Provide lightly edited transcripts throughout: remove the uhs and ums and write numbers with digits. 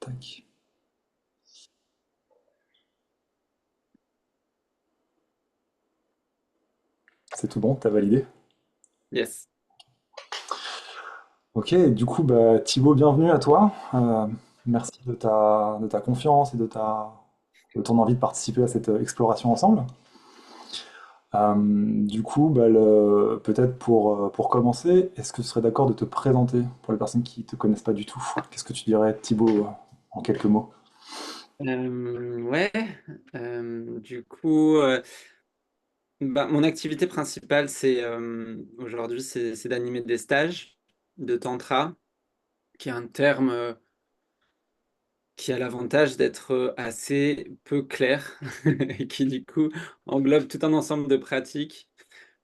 Tac. C'est tout bon, t'as validé? Yes. Ok, du coup, bah, Thibaut, bienvenue à toi. Merci de ta confiance et de ton envie de participer à cette exploration ensemble. Du coup, bah, peut-être pour commencer, est-ce que tu serais d'accord de te présenter pour les personnes qui ne te connaissent pas du tout? Qu'est-ce que tu dirais, Thibaut, en quelques mots? Ouais. Du coup, mon activité principale, c'est aujourd'hui, c'est d'animer des stages de tantra, qui est un terme qui a l'avantage d'être assez peu clair et qui du coup englobe tout un ensemble de pratiques,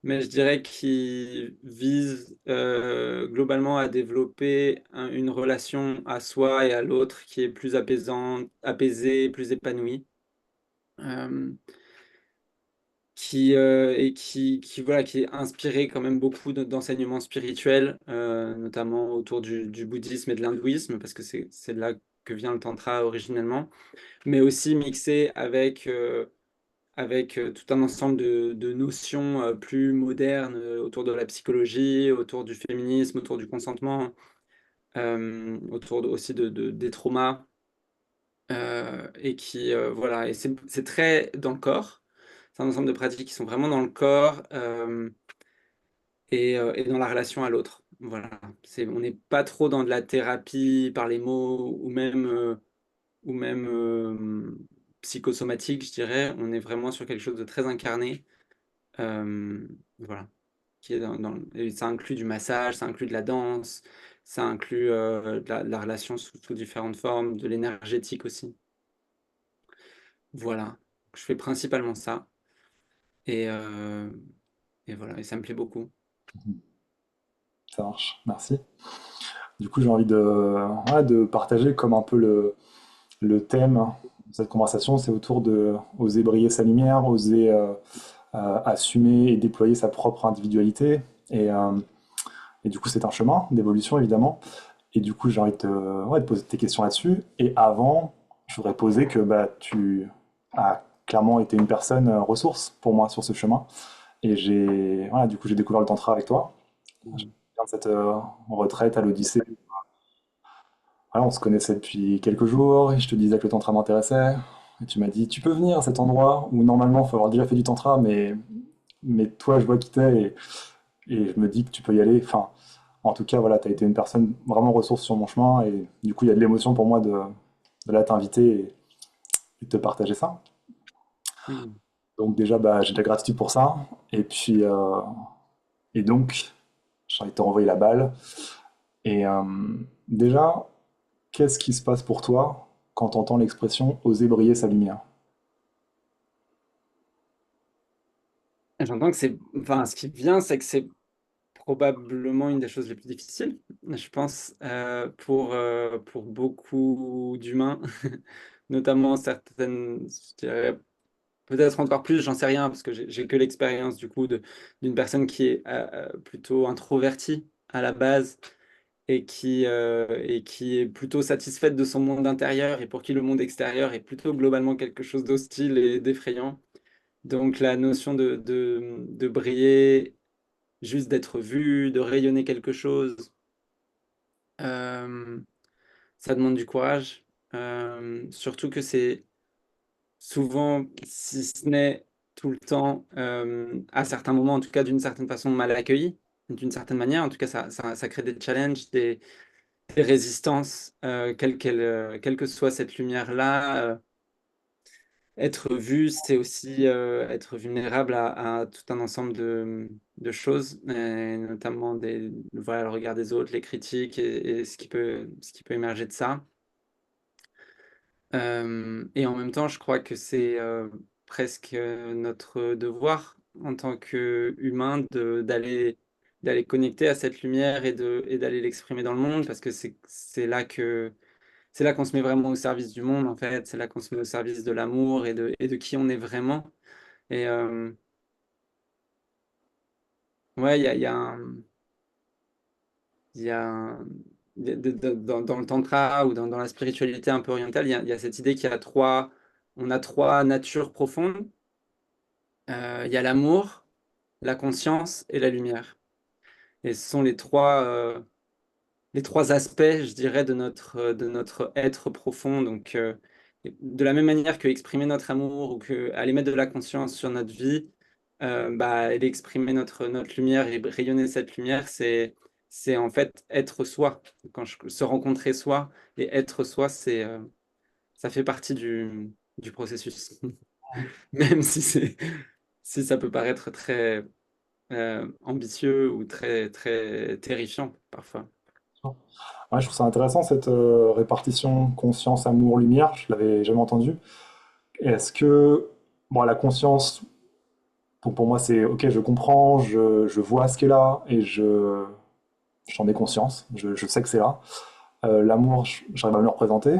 mais je dirais qui vise globalement à développer une relation à soi et à l'autre qui est plus apaisante, apaisée, plus épanouie. Euh, voilà, qui est inspiré quand même beaucoup d'enseignements spirituels, notamment autour du bouddhisme et de l'hindouisme, parce que c'est de là que vient le tantra originellement, mais aussi mixé avec tout un ensemble de notions plus modernes autour de la psychologie, autour du féminisme, autour du consentement, aussi des traumas, voilà, et c'est très dans le corps. C'est un ensemble de pratiques qui sont vraiment dans le corps et dans la relation à l'autre. Voilà. On n'est pas trop dans de la thérapie par les mots ou même psychosomatique, je dirais. On est vraiment sur quelque chose de très incarné. Voilà. Qui est et ça inclut du massage, ça inclut de la danse, ça inclut de la relation sous différentes formes, de l'énergétique aussi. Voilà. Je fais principalement ça. Et, euh, et voilà, et ça me plaît beaucoup. Ça marche, merci. Du coup, j'ai envie ouais, de partager comme un peu le thème de cette conversation, c'est autour de oser briller sa lumière, oser assumer et déployer sa propre individualité. Et, euh, et du coup, c'est un chemin d'évolution, évidemment. Et du coup, j'ai envie ouais, de poser tes questions là-dessus. Et avant, je voudrais poser que bah, tu as clairement été une personne ressource pour moi sur ce chemin. Et voilà, du coup, j'ai découvert le tantra avec toi. Je me Mhm. souviens de cette retraite à l'Odyssée. Voilà, on se connaissait depuis quelques jours et je te disais que le tantra m'intéressait. Et tu m'as dit, tu peux venir à cet endroit où normalement il faut avoir déjà fait du tantra, mais toi, je vois qui t'es et je me dis que tu peux y aller. Enfin, en tout cas, voilà, tu as été une personne vraiment ressource sur mon chemin et du coup, il y a de l'émotion pour moi de là t'inviter et de te partager ça. Mhm. Donc déjà, bah, j'ai de la gratitude pour ça. Et puis, et donc, j'ai envie de te renvoyer la balle. Et déjà, qu'est-ce qui se passe pour toi quand tu entends l'expression oser briller sa lumière? J'entends que enfin, ce qui vient, c'est que c'est probablement une des choses les plus difficiles, je pense, pour beaucoup d'humains, notamment certaines, je dirais, peut-être encore plus, j'en sais rien, parce que j'ai que l'expérience du coup d'une personne qui est plutôt introvertie à la base et qui est plutôt satisfaite de son monde intérieur et pour qui le monde extérieur est plutôt globalement quelque chose d'hostile et d'effrayant. Donc la notion de briller, juste d'être vu, de rayonner quelque chose, euh, ça demande du courage. Surtout que c'est souvent, si ce n'est tout le temps, à certains moments, en tout cas d'une certaine façon, mal accueilli, d'une certaine manière. En tout cas, ça crée des challenges, des résistances, quelle que soit cette lumière-là. Être vu, c'est aussi être vulnérable à tout un ensemble de choses, et notamment voilà, le regard des autres, les critiques et ce qui peut émerger de ça. Et en même temps, je crois que c'est presque notre devoir en tant qu'humain d'aller connecter à cette lumière et d'aller l'exprimer dans le monde parce que c'est là qu'on se met vraiment au service du monde, en fait. C'est là qu'on se met au service de l'amour et de qui on est vraiment. Et ouais, il y a un, dans le tantra ou dans la spiritualité un peu orientale, il y a cette idée on a trois natures profondes. Il y a l'amour, la conscience et la lumière. Et ce sont les trois aspects, je dirais, de notre être profond. Donc, de la même manière que exprimer notre amour ou que aller mettre de la conscience sur notre vie, bah, et exprimer notre lumière et rayonner cette lumière, c'est en fait être soi. Se rencontrer soi et être soi, ça fait partie du processus. Même si ça peut paraître très ambitieux ou très terrifiant parfois. Ouais, je trouve ça intéressant cette répartition conscience, amour, lumière. Je l'avais jamais entendu. Est-ce que, bon, la conscience, pour moi, c'est ok, je comprends, je vois ce qui est là et j'en ai conscience, je sais que c'est là. L'amour, j'arrive à me le représenter.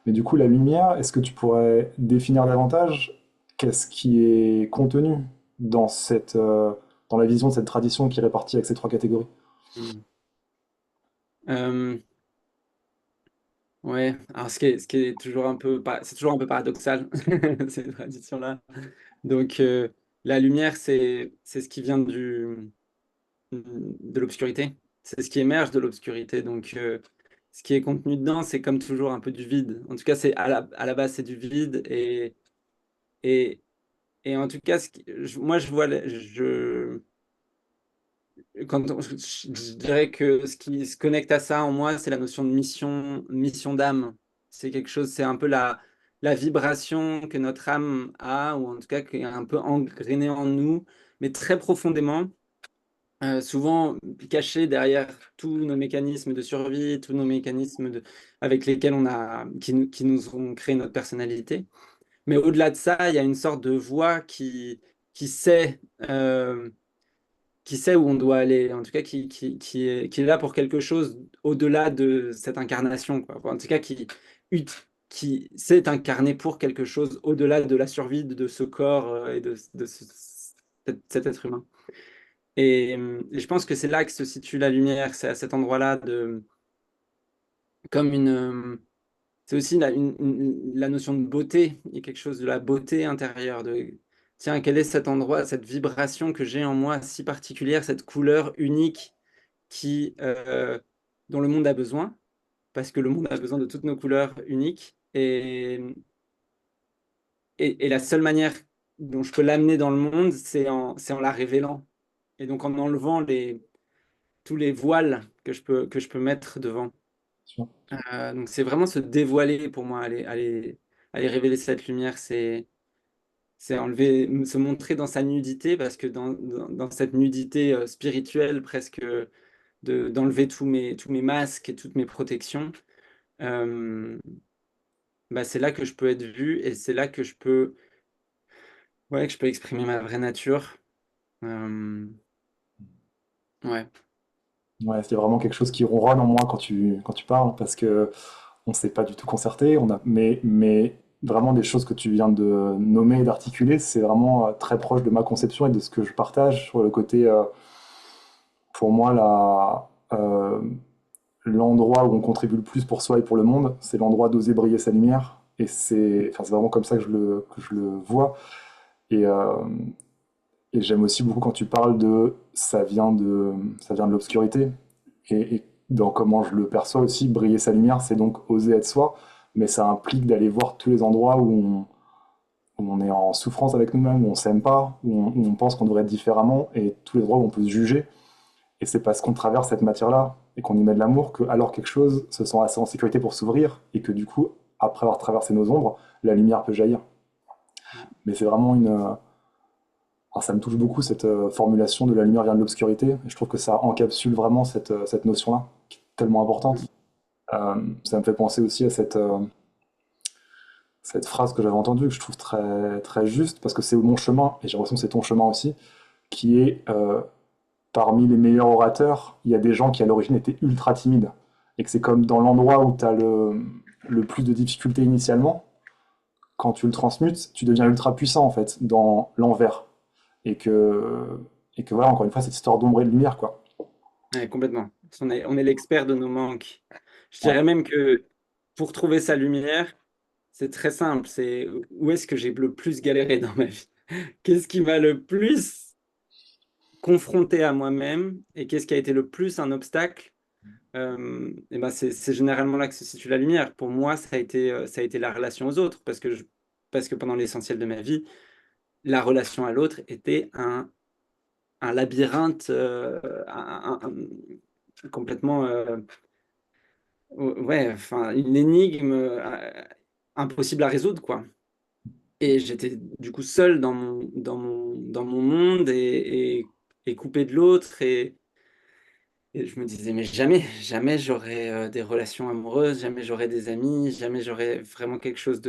Mais du coup, la lumière, est-ce que tu pourrais définir davantage qu'est-ce qui est contenu dans dans la vision de cette tradition qui est répartie avec ces trois catégories? Mm. Euh, ouais, alors ce qui est toujours c'est toujours un peu paradoxal, ces traditions-là. Donc, la lumière, c'est ce qui vient de l'obscurité. C'est ce qui émerge de l'obscurité. Donc, ce qui est contenu dedans, c'est comme toujours un peu du vide. En tout cas, à la base, c'est du vide. Et, et en tout cas, moi, je vois, je dirais que ce qui se connecte à ça en moi, c'est la notion de mission d'âme. C'est quelque chose, c'est un peu la vibration que notre âme a, ou en tout cas qui est un peu engrainée en nous, mais très profondément, souvent cachée derrière tous nos mécanismes de survie, tous nos avec lesquels qui nous ont créé notre personnalité. Mais au-delà de ça, il y a une sorte de voix qui sait. Qui sait où on doit aller, en tout cas qui est là pour quelque chose au-delà de cette incarnation, quoi. Enfin, en tout cas, ut- qui s'est incarné pour quelque chose au-delà de la survie de ce corps et cet être humain. Et je pense que c'est là que se situe la lumière, c'est à cet endroit-là comme c'est aussi la notion de beauté. Il y a quelque chose de la beauté intérieure, tiens, quel est cet endroit, cette vibration que j'ai en moi si particulière, cette couleur unique qui, dont le monde a besoin, parce que le monde a besoin de toutes nos couleurs uniques. Et la seule manière dont je peux l'amener dans le monde, c'est en la révélant. Et donc en enlevant tous les voiles que je peux mettre devant. Donc c'est vraiment se dévoiler pour moi, aller révéler cette lumière, c'est enlever, se montrer dans sa nudité, parce que dans cette nudité spirituelle, presque, d'enlever tous mes masques et toutes mes protections, euh, bah, c'est là que je peux être vu et c'est là que je peux exprimer ma vraie nature. Euh, ouais. Ouais, c'est vraiment quelque chose qui ronronne en moi quand tu parles, parce que on s'est pas du tout concerté, mais vraiment des choses que tu viens de nommer et d'articuler, c'est vraiment très proche de ma conception et de ce que je partage sur le côté, pour moi, l'endroit où on contribue le plus pour soi et pour le monde, c'est l'endroit d'oser briller sa lumière. Et enfin, c'est vraiment comme ça que que je le vois. Et, euh, et j'aime aussi beaucoup quand tu parles de ça vient de l'obscurité. Et dans comment je le perçois aussi, briller sa lumière, c'est donc oser être soi, mais ça implique d'aller voir tous les endroits où on est en souffrance avec nous-mêmes, où on s'aime pas, où on pense qu'on devrait être différemment, et tous les endroits où on peut se juger. Et c'est parce qu'on traverse cette matière-là et qu'on y met de l'amour que, alors quelque chose se sent assez en sécurité pour s'ouvrir, et que du coup, après avoir traversé nos ombres, la lumière peut jaillir. Mais c'est vraiment alors ça me touche beaucoup cette formulation de la lumière vient de l'obscurité. Et je trouve que ça encapsule vraiment cette notion-là, qui est tellement importante. Ça me fait penser aussi à cette phrase que j'avais entendue, que je trouve très juste, parce que c'est mon chemin, et j'ai l'impression que c'est ton chemin aussi, qui est parmi les meilleurs orateurs, il y a des gens qui à l'origine étaient ultra timides. Et que c'est comme dans l'endroit où tu as le plus de difficultés initialement, quand tu le transmutes, tu deviens ultra puissant en fait, dans l'envers. Et que, et que voilà, encore une fois, cette histoire d'ombre et de lumière, quoi. Ouais, complètement. On est l'expert de nos manques. Je Ouais, dirais même que pour trouver sa lumière, c'est très simple. C'est où est-ce que j'ai le plus galéré dans ma vie? Qu'est-ce qui m'a le plus confronté à moi-même et qu'est-ce qui a été le plus un obstacle? Et ben c'est généralement là que se situe la lumière. Pour moi, ça a été la relation aux autres parce que pendant l'essentiel de ma vie, la relation à l'autre était un labyrinthe complètement, ouais, enfin, une énigme impossible à résoudre, quoi. Et j'étais du coup seul dans mon monde et coupé de l'autre. Et je me disais, mais jamais, jamais j'aurai des relations amoureuses, jamais j'aurai des amis, jamais j'aurai vraiment quelque chose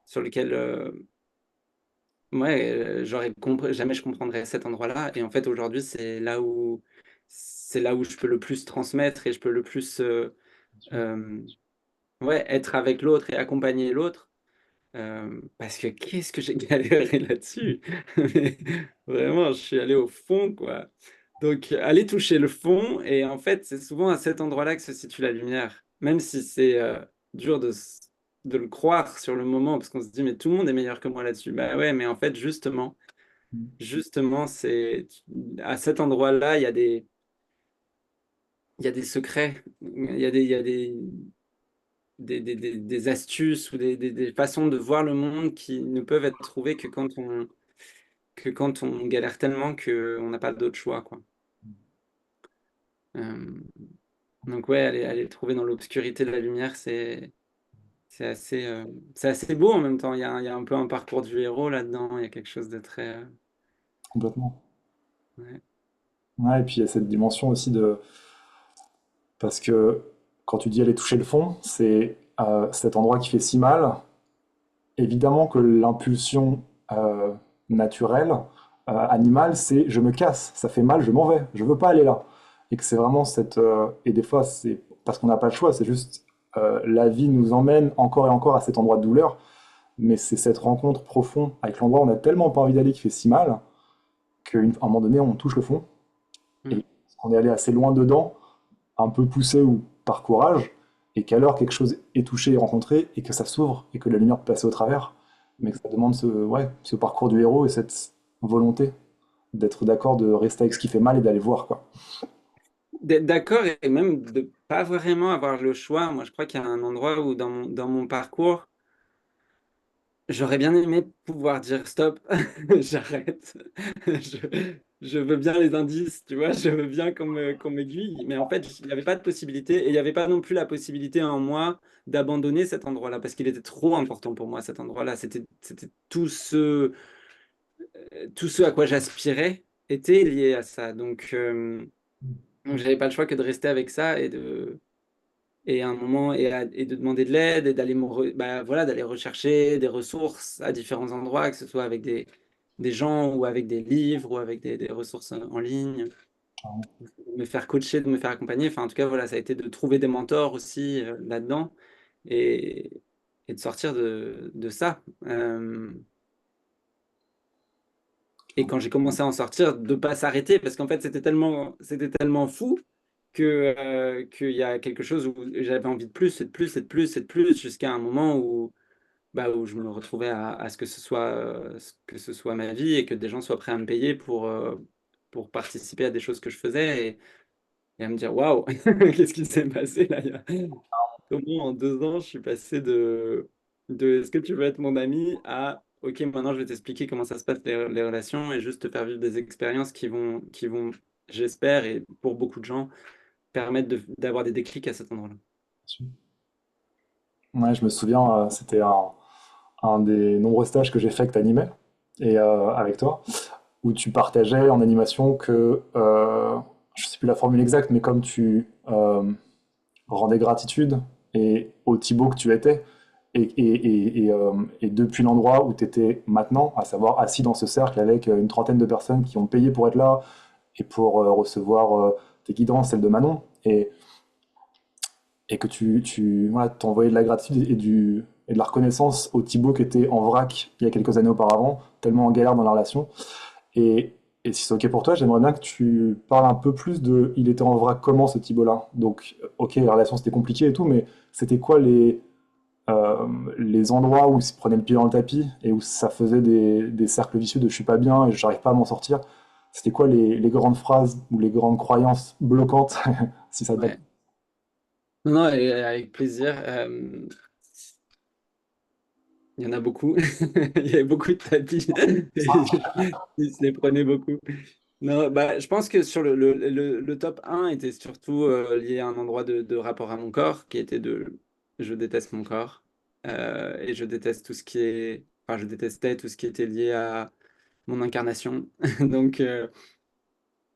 sur lequel ouais, jamais je comprendrais cet endroit-là. Et en fait, aujourd'hui, c'est là où je peux le plus transmettre et je peux le plus bien sûr. euh, ouais, être avec l'autre et accompagner l'autre. Parce que qu'est-ce que j'ai galéré là-dessus! Mais vraiment, je suis allé au fond, quoi. Donc, aller toucher le fond et en fait, c'est souvent à cet endroit-là que se situe la lumière. Même si c'est, dur de le croire sur le moment parce qu'on se dit: «Mais tout le monde est meilleur que moi là-dessus». Bah, ouais, mais en fait, justement, c'est à cet endroit-là, il y a des secrets. Il y a des astuces ou des façons de voir le monde qui ne peuvent être trouvées que quand on galère tellement qu'on n'a pas d'autre choix, quoi. Hem, donc ouais, aller trouver dans l'obscurité de la lumière, c'est assez beau en même temps. Il y a un peu un parcours du héros là-dedans. Il y a quelque chose de très, Complètement. ouais. Ouais, et puis il y a cette dimension aussi de... Parce que quand tu dis aller toucher le fond, c'est cet endroit qui fait si mal. Évidemment que l'impulsion naturelle, animale, c'est je me casse, ça fait mal, je m'en vais, je veux pas aller là. Et que c'est vraiment cette... et des fois, c'est parce qu'on n'a pas le choix, c'est juste la vie nous emmène encore et encore à cet endroit de douleur. Mais c'est cette rencontre profonde avec l'endroit où on a tellement pas envie d'aller qui fait si mal qu'à un moment donné, on touche le fond. Mmh. Et on est allé assez loin dedans, un peu poussé ou par courage, et qu'alors quelque chose est touché et rencontré, et que ça s'ouvre, et que la lumière peut passer au travers, mais que ça demande ouais, ce parcours du héros et cette volonté d'être d'accord de rester avec ce qui fait mal et d'aller voir, quoi. D'être d'accord et même de pas vraiment avoir le choix. Moi, je crois qu'il y a un endroit où dans mon parcours, j'aurais bien aimé pouvoir dire: «Stop, j'arrête». Je veux bien les indices, tu vois? Je veux bien qu'on m'aiguille, mais en fait, il y avait pas de possibilité et il y avait pas non plus la possibilité en moi d'abandonner cet endroit-là parce qu'il était trop important pour moi, cet endroit-là. C'était tout ce à quoi j'aspirais était lié à ça. Donc j'avais pas le choix que de rester avec ça et à un moment et de demander de l'aide et d'aller voilà, d'aller rechercher des ressources à différents endroits, que ce soit avec des gens ou avec des livres ou avec des ressources, en ligne, de me faire coacher, de me faire accompagner. Enfin, en tout cas, voilà, ça a été de trouver des mentors aussi, là-dedans et et de sortir de ça. Et quand j'ai commencé à en sortir, de pas s'arrêter parce qu'en fait, c'était tellement fou qu'il y a quelque chose où j'avais envie de plus et de plus et de plus et de plus jusqu'à un moment où, bah, où je me retrouvais à ce que ce soit ma vie et que des gens soient prêts à me payer pour participer à des choses que je faisais et à me dire: «Waouh, qu'est-ce qui s'est passé là?» Comment en 2 ans, je suis passé de «Est-ce que tu veux être mon ami?» à «OK, maintenant je vais t'expliquer comment ça se passe les relations et juste te faire vivre des expériences qui vont, j'espère et pour beaucoup de gens, permettre d'avoir des déclics à cet endroit-là». Ouais, je me souviens, c'était un des nombreux stages que j'ai fait que tu animais, et avec toi, où tu partageais en animation que, je sais plus la formule exacte, mais comme tu rendais gratitude et au Thibaut que tu étais, et depuis l'endroit où tu étais maintenant, à savoir assis dans ce cercle avec une trentaine de personnes qui ont payé pour être là et pour recevoir tes guidances, celles de Manon, et que voilà, t'envoyais de la gratitude et de la reconnaissance au Thibaut qui était en vrac il y a quelques années auparavant, tellement en galère dans la relation. Et Et si c'est OK pour toi, j'aimerais bien que tu parles un peu plus de il était en vrac comment ce Thibaut-là. Donc, OK, la relation c'était compliqué et tout, mais c'était quoi euh, les endroits où il se prenait le pied dans le tapis et où ça faisait des cercles vicieux de je suis pas bien et j'arrive pas à m'en sortir? C'était quoi les grandes phrases ou les grandes croyances bloquantes, si ça te va? Ouais. Non, non, avec plaisir. Il y en a beaucoup. Il y avait beaucoup de tapis. Ils se les prenaient beaucoup. Non, bah, je pense que sur le top un était surtout lié à un endroit de rapport à mon corps, qui était de je déteste mon corps. Et je déteste tout ce qui est. Enfin, je détestais tout ce qui était lié à mon incarnation. Donc,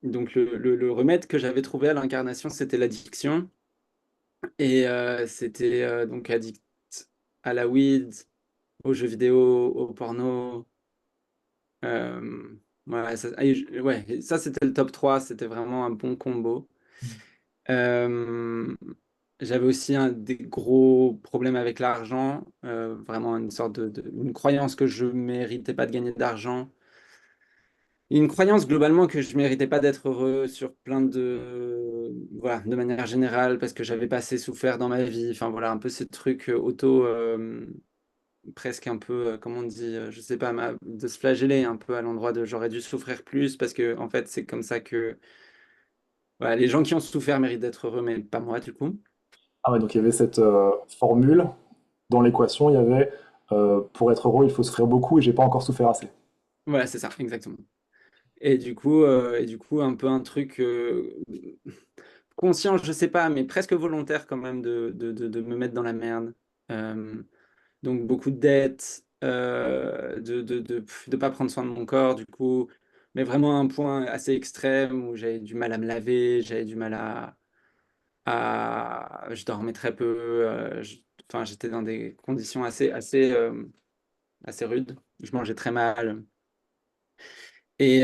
donc le remède que j'avais trouvé à l'incarnation, c'était l'addiction. Et c'était donc addict à la weed, aux jeux vidéo, au porno. Ouais, ouais, et ça c'était le top 3, c'était vraiment un bon combo. Euh, J'avais aussi des gros problèmes avec l'argent, vraiment une sorte une croyance que je méritais pas de gagner d'argent. Une croyance globalement que je méritais pas d'être heureux sur plein voilà, de manière générale, parce que j'avais pas assez souffert dans ma vie. Enfin voilà, un peu ces trucs presque un peu, comment on dit, je sais pas, de se flageller un peu à l'endroit de j'aurais dû souffrir plus, parce que en fait c'est comme ça que voilà, les gens qui ont souffert méritent d'être heureux, mais pas moi du coup. Ah ouais, donc il y avait cette formule dans l'équation, il y avait pour être heureux, il faut souffrir beaucoup et j'ai pas encore souffert assez. Voilà, c'est ça, exactement. Et du coup un peu un truc conscient, je sais pas, mais presque volontaire quand même de me mettre dans la merde. Euh, donc beaucoup de dettes, de pas prendre soin de mon corps du coup, mais vraiment à un point assez extrême où j'avais du mal à me laver, j'avais du mal je dormais très peu, enfin j'étais dans des conditions assez rudes, je mangeais très mal. Et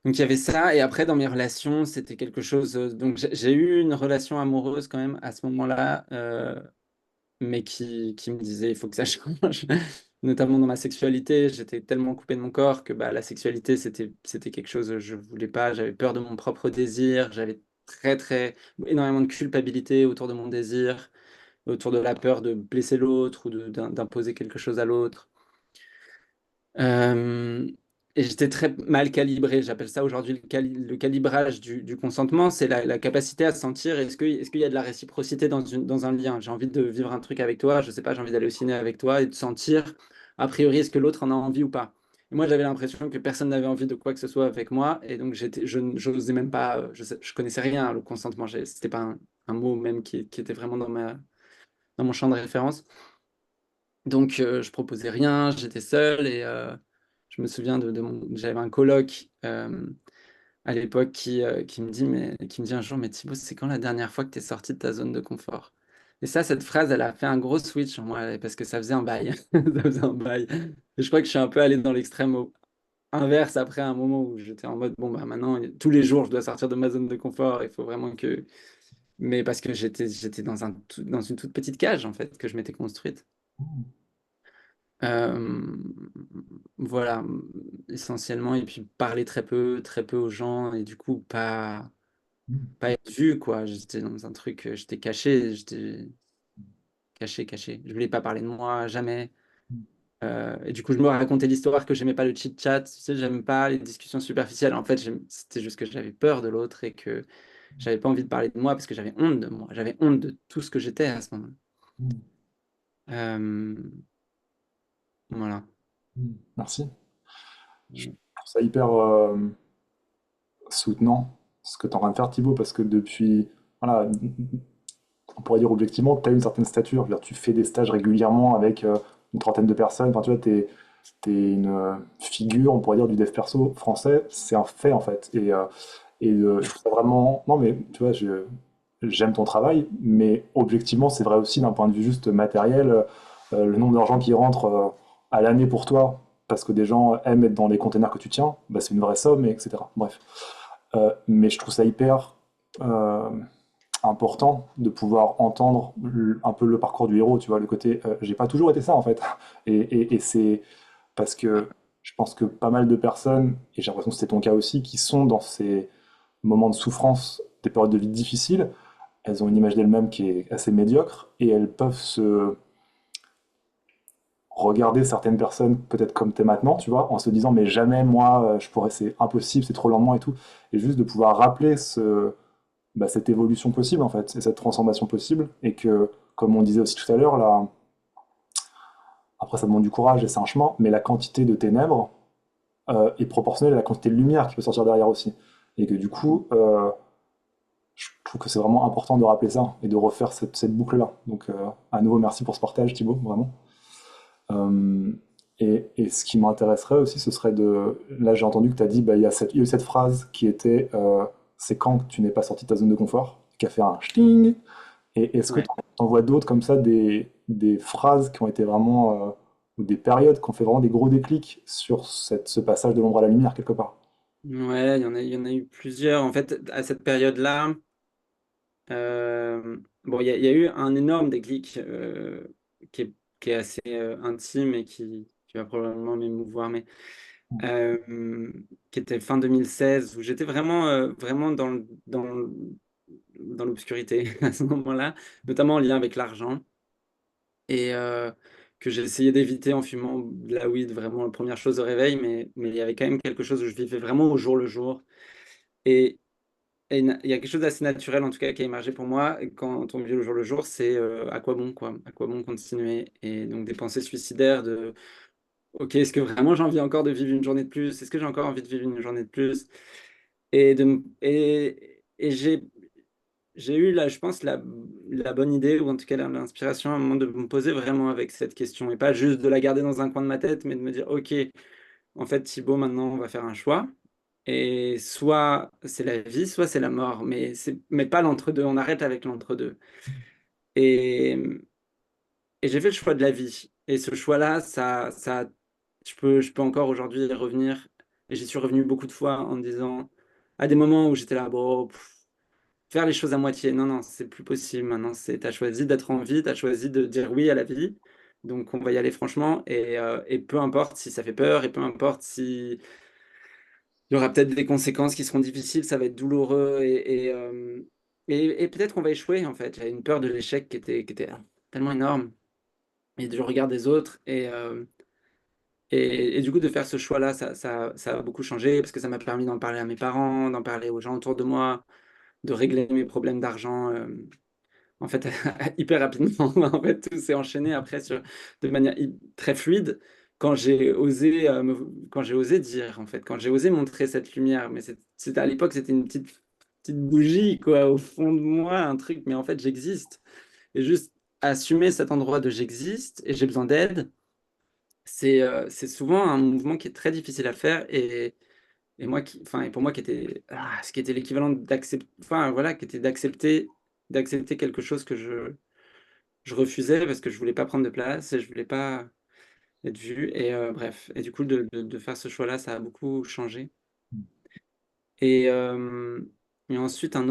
donc il y avait ça, et après dans mes relations, c'était quelque chose. Donc j'ai eu une relation amoureuse quand même à ce moment-là, mais qui me disait il faut que ça change. Notamment dans ma sexualité, j'étais tellement coupé de mon corps que bah, la sexualité c'était quelque chose que je voulais pas. J'avais peur de mon propre désir, j'avais énormément de culpabilité autour de mon désir, autour de la peur de blesser l'autre ou d'imposer quelque chose à l'autre. Euh, et j'étais très mal calibré. J'appelle ça aujourd'hui le calibrage du consentement. C'est la capacité à sentir est-ce qu'il y a de la réciprocité dans un lien. J'ai envie de vivre un truc avec toi, je sais pas, j'ai envie d'aller au ciné avec toi et de sentir, a priori, est-ce que l'autre en a envie ou pas. Et moi, j'avais l'impression que personne n'avait envie de quoi que ce soit avec moi. Et donc, je n'osais même pas, je connaissais rien, le consentement. C'était pas un mot même qui était vraiment dans mon champ de référence. Donc, je proposais rien, j'étais seul et je me souviens j'avais un coloc à l'époque qui me dit un jour, mais Thibaut, c'est quand la dernière fois que tu es sorti de ta zone de confort? Et ça, cette phrase, elle a fait un gros switch en moi parce que ça faisait un bail. Ça faisait un bail. Et je crois que je suis un peu allé dans l'extrême inverse après un moment où j'étais en mode, bon, bah maintenant, tous les jours, je dois sortir de ma zone de confort. Il faut vraiment que. Mais parce que j'étais dans une toute petite cage, en fait, que je m'étais construite. Euh, voilà, essentiellement, et puis parler très peu aux gens, et du coup, pas être vu, quoi. J'étais dans un truc, j'étais caché, caché. Je voulais pas parler de moi, jamais. Et du coup, je me racontais l'histoire que j'aimais pas le chit-chat, tu sais, j'aime pas les discussions superficielles. En fait, c'était juste que j'avais peur de l'autre et que j'avais pas envie de parler de moi parce que j'avais honte de moi. J'avais honte de tout ce que j'étais à ce moment-là. Euh, voilà. Merci. Je trouve ça hyper soutenant ce que tu es en train de faire, Thibaut, parce que depuis, voilà, on pourrait dire objectivement que tu as une certaine stature. Je veux dire, tu fais des stages régulièrement avec une trentaine de personnes. Enfin, tu vois, t'es une figure, on pourrait dire, du dev perso français. C'est un fait, en fait. Je trouve ça vraiment. Non, mais tu vois, j'aime ton travail, mais objectivement, c'est vrai aussi d'un point de vue juste matériel. Le nombre d'argent qui rentre à l'année pour toi, parce que des gens aiment être dans les containers que tu tiens, bah, c'est une vraie somme, etc. Bref. Mais je trouve ça hyper euh, important de pouvoir entendre un peu le parcours du héros, tu vois, le côté j'ai pas toujours été ça en fait. Et c'est parce que je pense que pas mal de personnes, et j'ai l'impression que c'était ton cas aussi, qui sont dans ces moments de souffrance, des périodes de vie difficiles, elles ont une image d'elles-mêmes qui est assez médiocre, et elles peuvent se regarder certaines personnes peut-être comme t'es maintenant, tu vois, en se disant mais jamais moi je pourrais, c'est impossible, c'est trop lentement et tout, et juste de pouvoir rappeler cette évolution possible en fait, et cette transformation possible, et que comme on disait aussi tout à l'heure, là, après ça demande du courage et c'est un chemin, mais la quantité de ténèbres est proportionnelle à la quantité de lumière qui peut sortir derrière aussi, et que du coup je trouve que c'est vraiment important de rappeler ça et de refaire cette boucle-là. Donc à nouveau merci pour ce partage Thibaut, vraiment. Euh, et ce qui m'intéresserait aussi, ce serait de... Là, j'ai entendu que tu as dit, bah, il y a eu cette phrase qui était c'est quand que tu n'es pas sorti de ta zone de confort, qui a fait un ch'ting. Et est-ce que tu Ouais. en vois d'autres comme ça, des phrases qui ont été vraiment, ou des périodes qui ont fait vraiment des gros déclics sur ce passage de l'ombre à la lumière, quelque part? Ouais, il y en a eu plusieurs. En fait, à cette période-là, bon, il y a eu un énorme déclic qui est, qui est assez intime et qui va probablement m'émouvoir, mais euh, qui était fin 2016, où j'étais vraiment dans l'obscurité à ce moment-là, notamment en lien avec l'argent, et que j'ai essayé d'éviter en fumant de la weed, vraiment la première chose au réveil, mais il y avait quand même quelque chose où je vivais vraiment au jour le jour. Et, il y a quelque chose d'assez naturel, en tout cas, qui a émergé pour moi quand on vit au jour le jour, c'est à quoi bon, quoi? À quoi bon continuer? Et donc des pensées suicidaires de OK, est-ce que vraiment j'ai envie encore de vivre une journée de plus? Est-ce que j'ai encore envie de vivre une journée de plus? Et j'ai eu là, je pense, la bonne idée, ou en tout cas l'inspiration à un moment de me poser vraiment avec cette question, et pas juste de la garder dans un coin de ma tête, mais de me dire: «OK, en fait, Thibaut, maintenant, on va faire un choix, et soit c'est la vie, soit c'est la mort, mais pas l'entre-deux, on arrête avec l'entre-deux». Et et j'ai fait le choix de la vie, et ce choix-là, je peux encore aujourd'hui y revenir, et j'y suis revenu beaucoup de fois en me disant à des moments où j'étais là: «Bon, faire les choses à moitié, non, non, c'est plus possible maintenant, tu as choisi d'être en vie, tu as choisi de dire oui à la vie, donc on va y aller franchement, et peu importe si ça fait peur, et peu importe si il y aura peut-être des conséquences qui seront difficiles, ça va être douloureux, et peut-être qu'on va échouer, en fait». J'avais une peur de l'échec qui était tellement énorme, et du regard des autres, et du coup de faire ce choix-là, ça a beaucoup changé parce que ça m'a permis d'en parler à mes parents, d'en parler aux gens autour de moi, de régler mes problèmes d'argent, en fait, hyper rapidement. En fait, tout s'est enchaîné après de manière très fluide quand j'ai osé dire, en fait, quand j'ai osé montrer cette lumière. Mais c'était à l'époque, c'était une petite bougie, quoi, au fond de moi, un truc. Mais en fait, j'existe. Et juste assumer cet endroit de j'existe et j'ai besoin d'aide, c'est souvent un mouvement qui est très difficile à faire. Et pour moi, ce qui était l'équivalent d'accepter, enfin, voilà, qui était d'accepter quelque chose que je refusais parce que je voulais pas prendre de place et je voulais pas être vu, et bref, et du coup de faire ce choix-là, ça a beaucoup changé. Et ensuite il y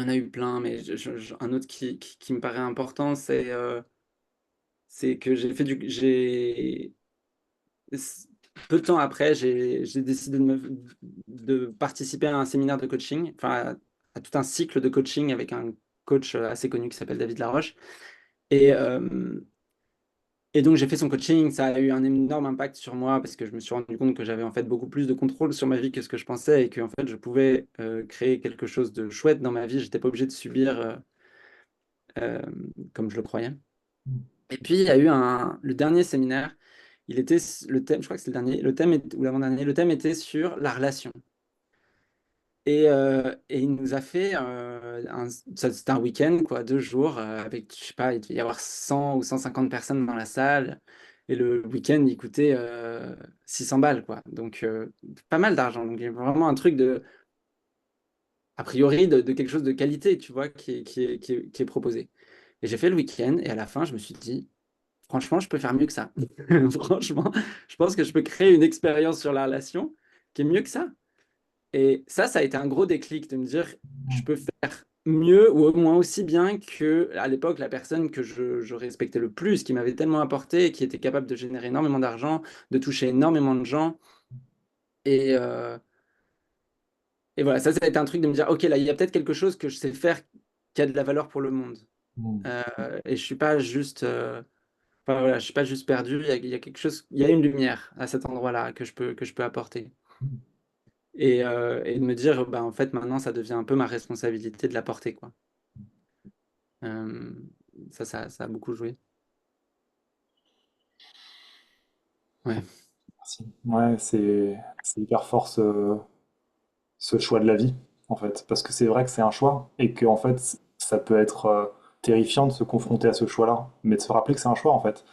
en a eu plein, mais un autre qui me paraît important, c'est que j'ai s peu de temps après, j'ai décidé de participer à un séminaire de coaching, enfin à tout un cycle de coaching avec un coach assez connu qui s'appelle David Laroche. Et donc j'ai fait son coaching, ça a eu un énorme impact sur moi parce que je me suis rendu compte que j'avais en fait beaucoup plus de contrôle sur ma vie que ce que je pensais, et que en fait je pouvais créer quelque chose de chouette dans ma vie. J'étais pas obligé de subir comme je le croyais. Et puis il y a eu le dernier séminaire, le thème, je crois que c'est le dernier, le thème ou l'avant-dernier, le thème était sur la relation. Et il nous a fait c'était un week-end, quoi, 2 jours, avec, je sais pas, il devait y avoir 100 ou 150 personnes dans la salle. Et le week-end, il coûtait 600 balles, quoi. Donc, pas mal d'argent. Donc, il y a vraiment un truc a priori, de quelque chose de qualité, tu vois, qui est proposé. Et j'ai fait le week-end, et à la fin, je me suis dit, franchement, je peux faire mieux que ça. Franchement, je pense que je peux créer une expérience sur la relation qui est mieux que ça. Et ça a été un gros déclic de me dire, je peux faire. mieux ou au moins aussi bien que à l'époque la personne que je respectais le plus, qui m'avait tellement apporté, qui était capable de générer énormément d'argent, de toucher énormément de gens. Et, euh, et voilà, ça a été un truc de me dire, ok, là, il y a peut-être quelque chose que je sais faire qui a de la valeur pour le monde. Mm. Et je suis pas juste, enfin, voilà, je suis pas juste perdu. Il y a quelque chose, il y a une lumière à cet endroit-là que je peux apporter. Et de me dire, bah, en fait, maintenant, ça devient un peu ma responsabilité de l'apporter, quoi. Euh, ça a beaucoup joué. Ouais. Merci. Ouais, c'est hyper fort ce choix de la vie, en fait. Parce que c'est vrai que c'est un choix et que, en fait, ça peut être terrifiant de se confronter à ce choix-là, mais de se rappeler que c'est un choix, en fait.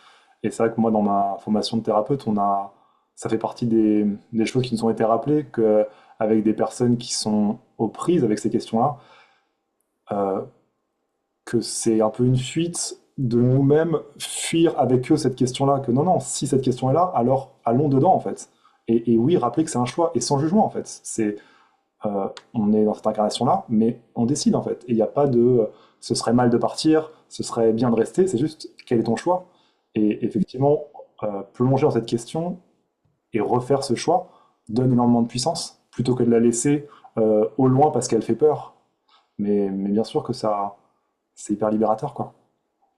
Et c'est vrai que moi, dans ma formation de thérapeute, ça fait partie des choses qui nous ont été rappelées, que avec des personnes qui sont aux prises avec ces questions-là, euh, que c'est un peu une fuite de nous-mêmes, fuir avec eux cette question-là, que non, non, si cette question est là, alors allons dedans, en fait. Et oui, rappeler que c'est un choix, et sans jugement, en fait. On est dans cette incarnation-là, mais on décide, en fait. Et il n'y a pas de ce serait mal de partir, ce serait bien de rester, c'est juste quel est ton choix. Et effectivement, plonger dans cette question et refaire ce choix donne énormément de puissance, plutôt que de la laisser au loin parce qu'elle fait peur. Mais bien sûr que ça, c'est hyper libérateur, quoi.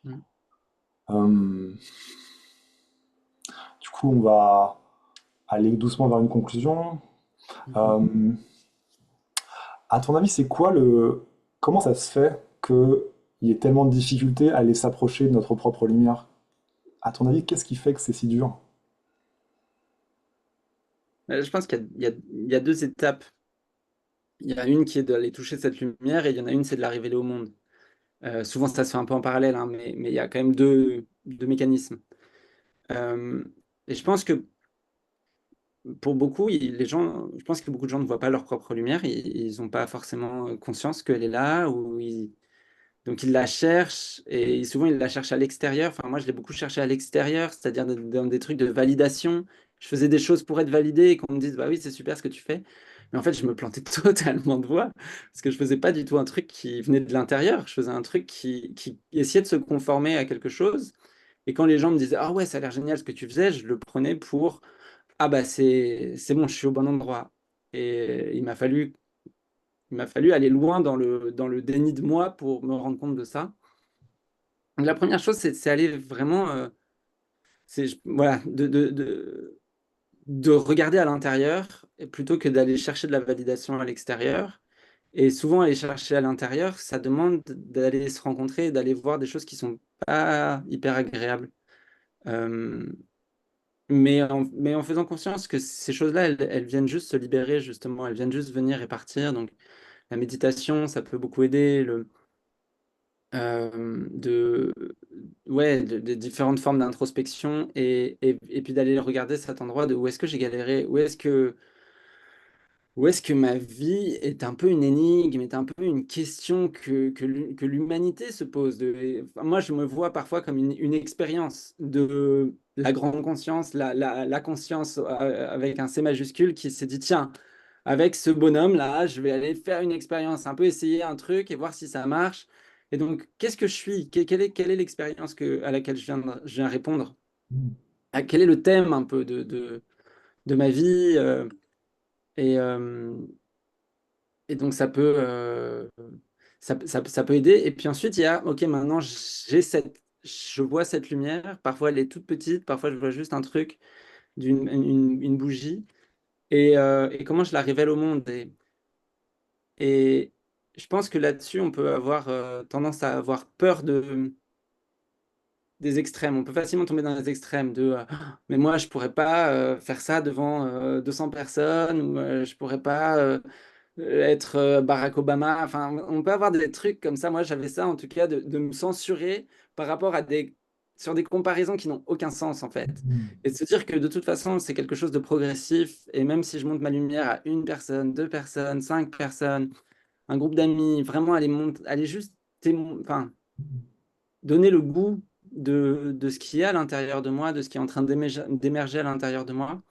Mm. Euh, du coup, on va aller doucement vers une conclusion. Mhm. Euh, à ton avis, c'est quoi comment ça se fait qu'il y ait tellement de difficultés à aller s'approcher de notre propre lumière? À ton avis, qu'est-ce qui fait que c'est si dur? Je pense il y a deux étapes. Il y a une qui est d'aller toucher cette lumière et il y en a une, c'est de la révéler au monde. Souvent, ça se fait un peu en parallèle, hein, mais il y a quand même deux mécanismes. Euh, et je pense que pour beaucoup, les gens, je pense que beaucoup de gens ne voient pas leur propre lumière. Ils n'ont pas forcément conscience qu'elle est là, donc ils la cherchent et souvent ils la cherchent à l'extérieur. Enfin, moi, je l'ai beaucoup cherché à l'extérieur, c'est-à-dire dans des trucs de validation. Je faisais des choses pour être validé et qu'on me dise, bah oui, c'est super ce que tu fais. Mais en fait, je me plantais totalement de voie parce que je faisais pas du tout un truc qui venait de l'intérieur. Je faisais un truc qui essayait de se conformer à quelque chose. Et quand les gens me disaient, ah ouais, ça a l'air génial ce que tu faisais, je le prenais pour, ah bah c'est bon, je suis au bon endroit. Et il m'a fallu aller loin dans le déni de moi pour me rendre compte de ça. Donc, la première chose, c'est aller vraiment, voilà, de regarder à l'intérieur et plutôt que d'aller chercher de la validation à l'extérieur. Et souvent, aller chercher à l'intérieur, ça demande d'aller se rencontrer, d'aller voir des choses qui sont pas hyper agréables. Euh, mais en faisant conscience que ces choses-là, elles viennent juste se libérer, justement, elles viennent juste venir et partir. Donc, la méditation, ça peut beaucoup aider. De, ouais, de différentes formes d'introspection et puis d'aller regarder cet endroit de où est-ce que j'ai galéré, où est-ce que ma vie est un peu une énigme, est un peu une question que l'humanité se pose. Enfin, moi, je me vois parfois comme une expérience de la grande conscience, la conscience avec un C majuscule qui s'est dit, tiens, avec ce bonhomme-là, je vais aller faire une expérience, un peu essayer un truc et voir si ça marche. Et donc, qu'est-ce que je suis? Quelle est l'expérience à laquelle je viens répondre? Quel est le thème un peu de ma vie? Et, euh, et donc, ça peut aider. Et puis ensuite, il y a, OK, maintenant, je vois cette lumière. Parfois, elle est toute petite. Parfois, je vois juste un truc, une bougie. Et comment je la révèle au monde. Et je pense que là-dessus, on peut avoir tendance à avoir peur des extrêmes. On peut facilement tomber dans les extrêmes de Ah, mais moi, je pourrais pas faire ça devant 200 personnes ou je pourrais pas être Barack Obama. Enfin, on peut avoir des trucs comme ça. Moi, j'avais ça en tout cas de me censurer par rapport à sur des comparaisons qui n'ont aucun sens en fait. Et de se dire que de toute façon, c'est quelque chose de progressif. Et même si je monte ma lumière à une personne, deux personnes, cinq personnes, un groupe d'amis, vraiment aller juste enfin, donner le goût de ce qu'il y a à l'intérieur de moi, de ce qui est en train d'émerger à l'intérieur de moi,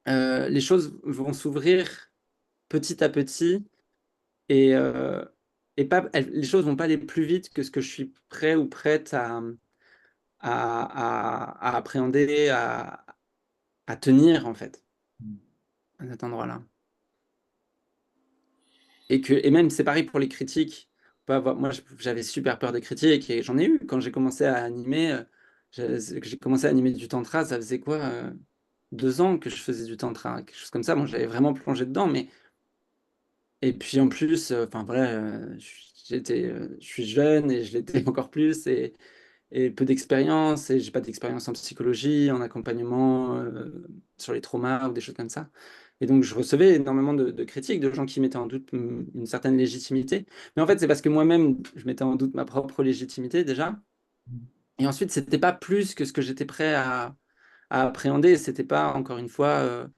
les choses vont s'ouvrir petit à petit et, euh, et pas, les choses vont pas aller plus vite que ce que je suis prêt ou prête à appréhender, à tenir, en fait, à cet endroit-là. Et même, c'est pareil pour les critiques. Moi, j'avais super peur des critiques et j'en ai eu quand j'ai commencé à animer. J'ai commencé à animer du tantra, ça faisait quoi, 2 ans que je faisais du tantra, quelque chose comme ça. Bon, j'avais vraiment plongé dedans, mais et puis en plus, enfin voilà, je suis jeune et je l'étais encore plus et peu d'expérience et j'ai pas d'expérience en psychologie, en accompagnement sur les traumas ou des choses comme ça. Et donc je recevais énormément de critiques de gens qui mettaient en doute une certaine légitimité. Mais en fait, c'est parce que moi-même, je mettais en doute ma propre légitimité déjà. Et ensuite, c'était pas plus que ce que j'étais prêt à appréhender. C'était pas, encore une fois,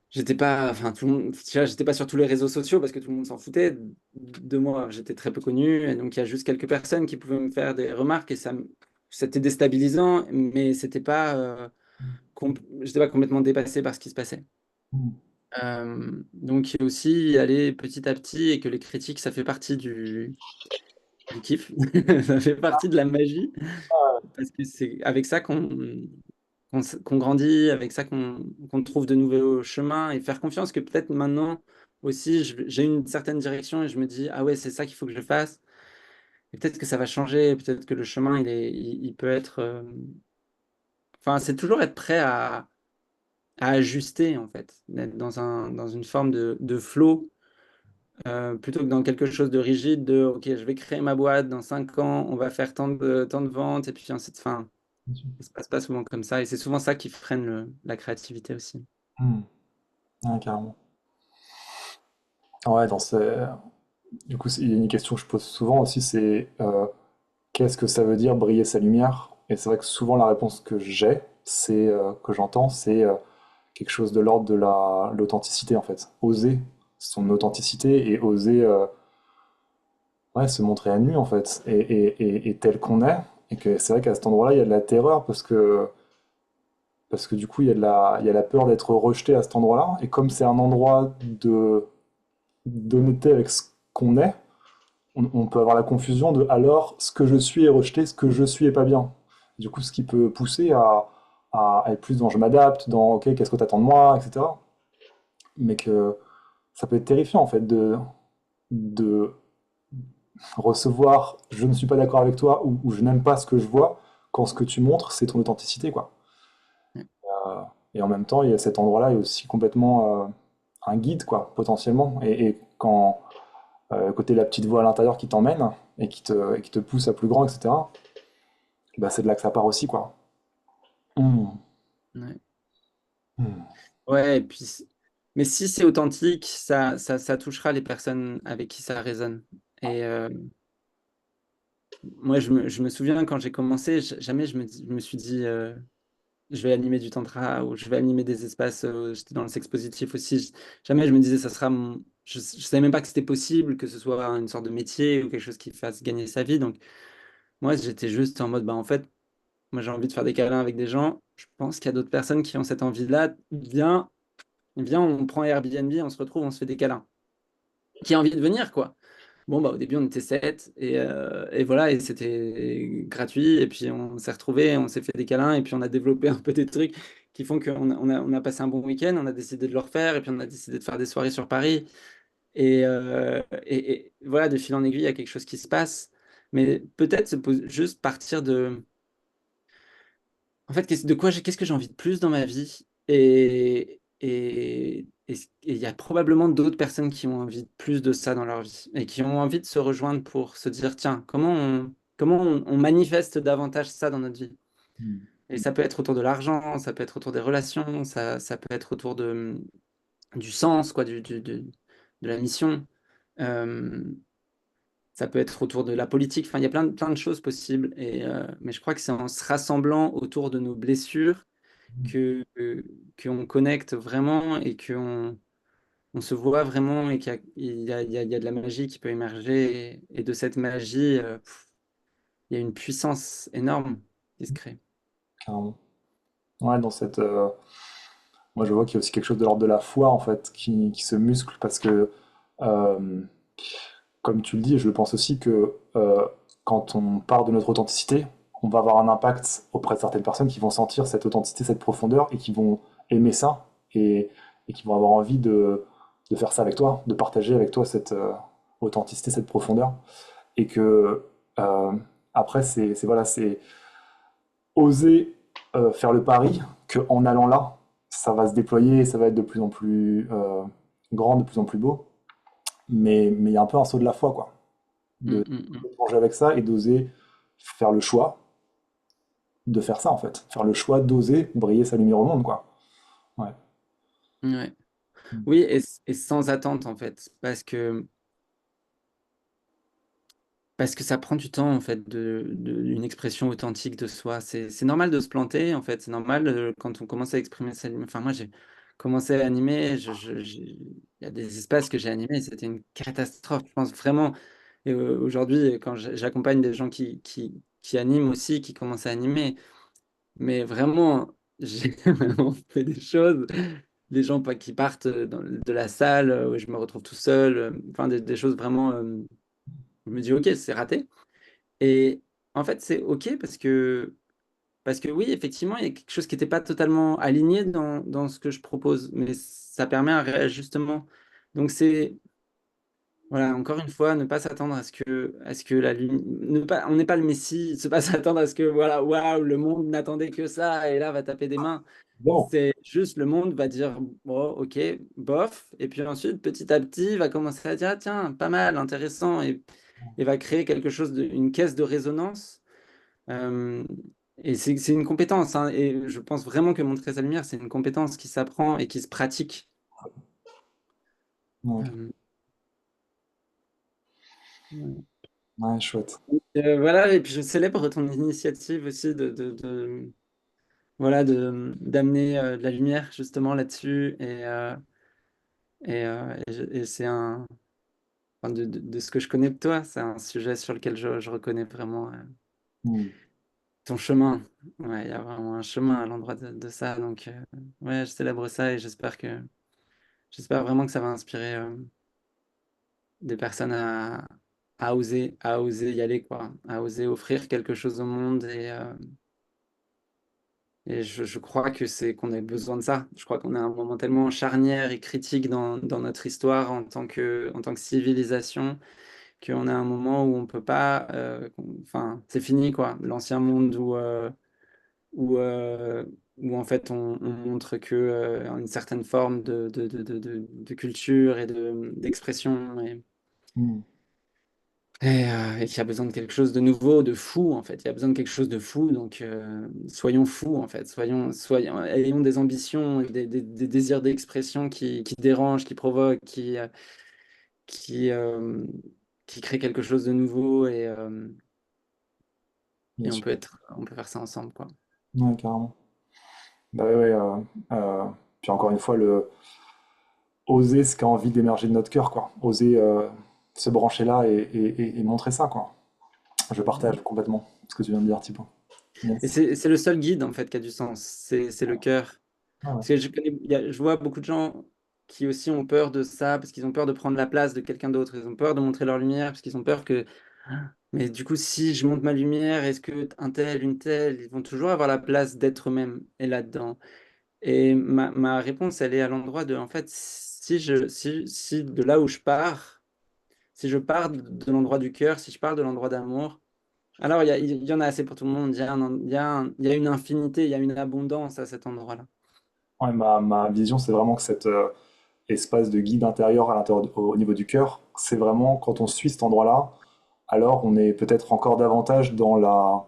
j'étais pas, enfin, tout le monde, tu vois, j'étais pas sur tous les réseaux sociaux parce que tout le monde s'en foutait de moi. J'étais très peu connu, et donc il y a juste quelques personnes qui pouvaient me faire des remarques et c'était déstabilisant, mais j'étais pas complètement dépassé par ce qui se passait. Donc il y a aussi y aller petit à petit et que les critiques, ça fait partie du kiff, ça fait partie de la magie parce que c'est avec ça qu'on grandit, avec ça qu'on trouve de nouveaux chemins et faire confiance que peut-être maintenant aussi j'ai une certaine direction et je me dis, ah ouais, c'est ça qu'il faut que je fasse. Et peut-être que ça va changer, peut-être que le chemin, il peut être. Enfin, c'est toujours être prêt à ajuster, en fait, d'être dans une forme de flow, plutôt que dans quelque chose de rigide, ok, je vais créer ma boîte dans 5 ans, on va faire tant de ventes, et puis ensuite, enfin, ça se passe pas souvent comme ça, et c'est souvent ça qui freine la créativité aussi. Ouais, carrément. Ouais, du coup, il y a une question que je pose souvent aussi, c'est qu'est-ce que ça veut dire briller sa lumière? Et c'est vrai que souvent la réponse que j'ai, que j'entends, c'est quelque chose de l'ordre de l'authenticité en fait. Oser son authenticité et oser ouais, se montrer à nu en fait, et tel qu'on est. Et que c'est vrai qu'à cet endroit-là, il y a de la terreur parce que du coup, il y a la peur d'être rejeté à cet endroit-là. Et comme c'est un endroit d'honnêteté avec ce qu'on est, on peut avoir la confusion de alors ce que je suis est rejeté, ce que je suis est pas bien. Du coup, ce qui peut pousser à être plus dans je m'adapte, dans ok, qu'est-ce que tu attends de moi, etc. Mais que ça peut être terrifiant en fait de recevoir je ne suis pas d'accord avec toi ou je n'aime pas ce que je vois quand ce que tu montres c'est ton authenticité quoi. Euh, et en même temps, il y a cet endroit-là est aussi complètement un guide quoi, potentiellement. Et quand côté la petite voix à l'intérieur qui t'emmène et qui te pousse à plus grand, etc. Bah, c'est de là que ça part aussi, quoi. Hmm. Ouais. Hmm. Ouais, et puis, mais si c'est authentique, ça touchera les personnes avec qui ça résonne. Et moi, je me souviens quand j'ai commencé, jamais je me suis dit, je vais animer du tantra ou je vais animer des espaces, j'étais dans le sexe positif aussi. Jamais je me disais, ça sera mon. Je savais même pas que c'était possible, que ce soit une sorte de métier ou quelque chose qui fasse gagner sa vie. Donc, moi, j'étais juste en mode, bah, en fait, moi, j'ai envie de faire des câlins avec des gens. Je pense qu'il y a d'autres personnes qui ont cette envie-là. Viens, on prend Airbnb, on se retrouve, on se fait des câlins. Qui a envie de venir, quoi. Bon, bah, au début, on était 7 et voilà, et c'était gratuit. Et puis, on s'est retrouvés, on s'est fait des câlins et puis on a développé un peu des trucs qui font qu'on a passé un bon week-end. On a décidé de le refaire et puis on a décidé de faire des soirées sur Paris. Et voilà, de fil en aiguille, il y a quelque chose qui se passe. Mais peut-être juste partir de. En fait, qu'est-ce que j'ai envie de plus dans ma vie? Et il y a probablement d'autres personnes qui ont envie de plus de ça dans leur vie et qui ont envie de se rejoindre pour se dire, tiens, comment on manifeste davantage ça dans notre vie? Et ça peut être autour de l'argent, ça peut être autour des relations, ça peut être autour du sens, quoi, de la mission. Euh, Ça peut être autour de la politique. Enfin, il y a plein de choses possibles. Mais je crois que c'est en se rassemblant autour de nos blessures qu'on connecte vraiment et on se voit vraiment et qu'il y a de la magie qui peut émerger. Et de cette magie, il y a une puissance énorme qui se crée. Carrément. Ouais, moi, je vois qu'il y a aussi quelque chose de l'ordre de la foi, en fait, qui se muscle parce que euh, comme tu le dis, je pense aussi que quand on part de notre authenticité, on va avoir un impact auprès de certaines personnes qui vont sentir cette authenticité, cette profondeur et qui vont aimer ça et qui vont avoir envie de faire ça avec toi, de partager avec toi cette authenticité, cette profondeur. Et que euh, après, voilà, c'est oser faire le pari qu'en allant là, ça va se déployer, ça va être de plus en plus grand, de plus en plus beau. Mais il y a un peu un saut de la foi, quoi. Mm, De mm, mm. plonger avec ça et d'oser faire le choix de faire ça, en fait. Faire le choix d'oser briller sa lumière au monde, quoi. Ouais. Ouais. Oui, et sans attente en fait, parce que ça prend du temps en fait une expression authentique de soi. C'est normal de se planter en fait, c'est normal quand on commence à exprimer sa lumière. Enfin moi j'ai commencé à animer, il y a des espaces que j'ai animés, c'était une catastrophe, je pense vraiment. Et aujourd'hui, quand j'accompagne des gens qui animent aussi, qui commencent à animer, mais vraiment, j'ai vraiment fait des choses, des gens pas qui partent de la salle où je me retrouve tout seul, enfin des choses vraiment, je me dis ok, c'est raté. Et en fait, c'est ok parce que oui, effectivement, il y a quelque chose qui n'était pas totalement aligné dans ce que je propose, mais ça permet un réajustement. Donc c'est voilà, encore une fois, ne pas s'attendre à ce que ne pas, on n'est pas le Messie, ne pas s'attendre à ce que, voilà, waouh, le monde n'attendait que ça, et là, va taper des mains. Bon, C'est juste le monde va dire, bon, ok, bof, et puis ensuite, petit à petit, il va commencer à dire, ah, tiens, pas mal, intéressant, et va créer quelque chose, une caisse de résonance. Euh, et c'est une compétence, hein, et je pense vraiment que montrer sa lumière, c'est une compétence qui s'apprend et qui se pratique. ouais, Euh, ouais. ouais, chouette. Voilà, et puis je célèbre ton initiative aussi voilà, d'amener de la lumière justement là-dessus. Et c'est enfin, de ce que je connais de toi, c'est un sujet sur lequel je reconnais vraiment Hmm, ton chemin. Ouais, il y a vraiment un chemin à l'endroit de ça. Donc, ouais, je célèbre ça et j'espère vraiment que ça va inspirer des personnes à oser y aller, quoi, à oser offrir quelque chose au monde. Et je crois que c'est qu'on a besoin de ça. Je crois qu'on est à un moment tellement charnière et critique dans notre histoire en tant que civilisation qu'on est à un moment où on peut pas. Enfin, c'est fini, quoi. L'ancien monde où, euh, où en fait on montre que une certaine forme de culture et d'expression. hmm, Et qui a besoin de quelque chose de nouveau, de fou, en fait. Il y a besoin de quelque chose de fou, donc soyons fous, en fait. Ayons des ambitions, et des désirs d'expression qui dérangent, qui provoquent, qui, euh, qui créent quelque chose de nouveau, bien et sûr. on peut faire ça ensemble, quoi. Ouais, carrément. Bah ouais, ouais, euh, puis encore une fois, oser ce qui a envie d'émerger de notre cœur, quoi. Oser se brancher là et montrer ça, quoi. Je partage complètement ce que tu viens de dire, Thibaut. Et Yes. c'est le seul guide, en fait, qui a du sens. C'est le cœur. Ah ouais. Parce que je vois beaucoup de gens qui aussi ont peur de ça, parce qu'ils ont peur de prendre la place de quelqu'un d'autre. Ils ont peur de montrer leur lumière, parce qu'ils ont peur que. Mais du coup, si je montre ma lumière, est-ce que un tel, une telle, ils vont toujours avoir la place d'être eux-mêmes et là-dedans. Et ma réponse, elle est à l'endroit de, en fait, si de là où je pars, si je pars de l'endroit du cœur, si je pars de l'endroit d'amour, alors il y en a assez pour tout le monde. Il y a une infinité, il y a une abondance à cet endroit-là. Ouais, ma vision, c'est vraiment que cet espace de guide intérieur au niveau du cœur, c'est vraiment quand on suit cet endroit-là, alors on est peut-être encore davantage dans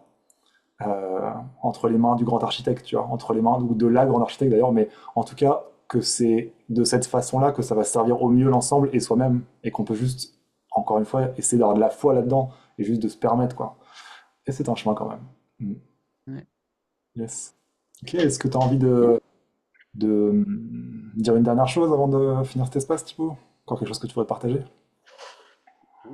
entre les mains du grand architecte, tu vois, entre les mains ou de la grande architecte d'ailleurs, mais en tout cas que c'est de cette façon-là que ça va servir au mieux l'ensemble et soi-même, et qu'on peut juste, encore une fois, essayer d'avoir de la foi là-dedans et juste de se permettre, quoi. Et c'est un chemin quand même. Mm. Ouais. Yes. Ok, est-ce que tu as envie de dire une dernière chose avant de finir cet espace, Thibaut? Encore quelque chose que tu voudrais partager?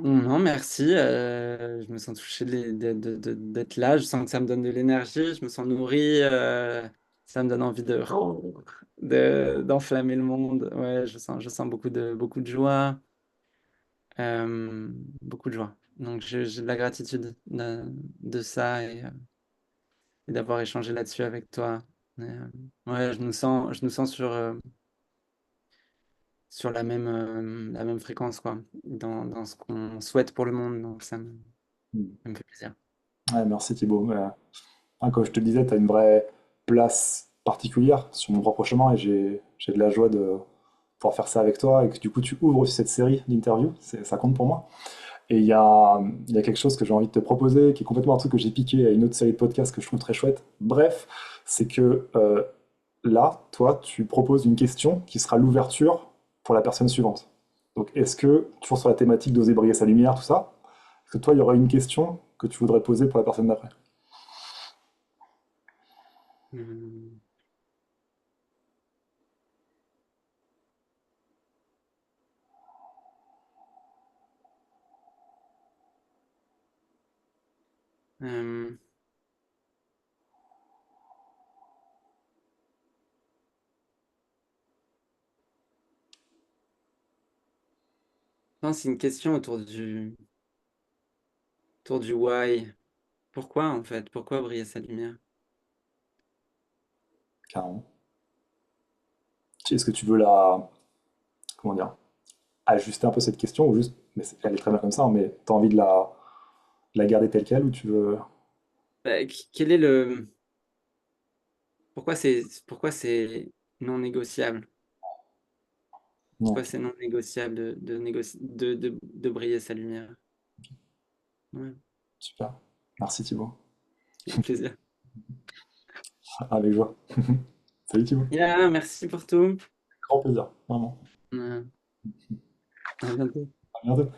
Non, merci. Je me sens touché d'être là. Je sens que ça me donne de l'énergie. Je me sens nourri. Ça me donne envie d'enflammer le monde. Ouais, je sens beaucoup de joie. beaucoup de joie. Donc j'ai de la gratitude de ça et d'avoir échangé là-dessus avec toi. Ouais, je nous sens sur la même fréquence, quoi, dans ce qu'on souhaite pour le monde. Donc Mm. ça me fait plaisir. Ouais, merci Thibaut. Comme je te le disais, tu as une vraie place particulière sur mon propre chemin et j'ai de la joie de pouvoir faire ça avec toi et que du coup tu ouvres aussi cette série d'interviews, ça compte pour moi. Et il y a quelque chose que j'ai envie de te proposer, qui est complètement un truc que j'ai piqué à une autre série de podcasts que je trouve très chouette. Bref, c'est que là, toi, tu proposes une question qui sera l'ouverture pour la personne suivante. Donc, est-ce que, toujours sur la thématique d'oser briller sa lumière, tout ça, est-ce que toi, il y aura une question que tu voudrais poser pour la personne d'après? Hum, hum, non, c'est une question autour du why. Pourquoi, en fait? Pourquoi briller sa lumière? Carrément. Est-ce que tu veux la, comment dire, ajuster un peu cette question ou juste, mais elle est très bien comme ça, hein, mais tu as envie de la garder telle quelle ou tu veux... Bah, quel est le pourquoi c'est non négociable? Non, Pourquoi c'est non négociable de briller sa lumière? Ouais, super. Merci Thibaut. avec plaisir. Avec joie. Salut Thibaut. Yeah, merci pour tout. Grand plaisir, vraiment. À bientôt. À bientôt.